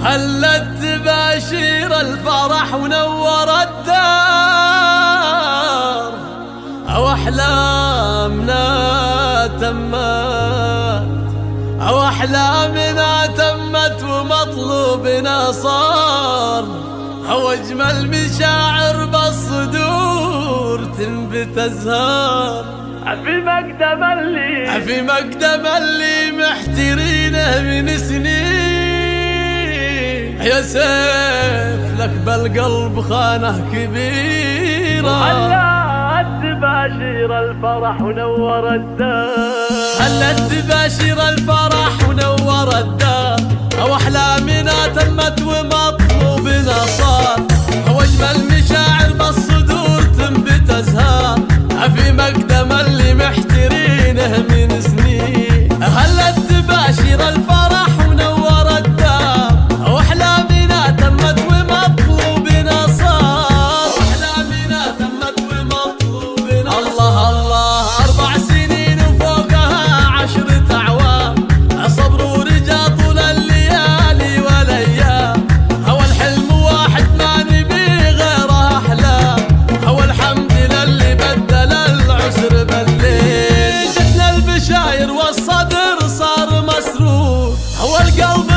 هلت تباشير الفرح ونور الدار، أو أحلامنا تمت، أو أحلامنا تمت ومطلوبنا صار، أو أجمل مشاعر بالصدور تنبت أزهار. في مقدم اللي محترينه من سنين، يا سيف لك بالقلب خانه كبيرة. هلت تباشير الفرح ونور الدار، هلت تباشير الفرح ونور الدار، أو أحلامنا تمت ومطلوبنا صار، أو أجمل مشاعر بالصدور تنبت أزهار. في مقدم اللي محترينه من سنين، هلت تباشير الفرح ونور الدار، أو أحلامنا تمت ومطلوبنا صار، أحلامنا تمت ومطلوبنا صار. الله الله 4 سنين وفوقها 10 أعوام، صبر ورجا طول الليالي والأيام، هو الحلم واحد ما نبي غيره أحلام، هو الحمد للي بدل العسر بالليل. جتنا البشاير والصدر صار مسرور، هو القلب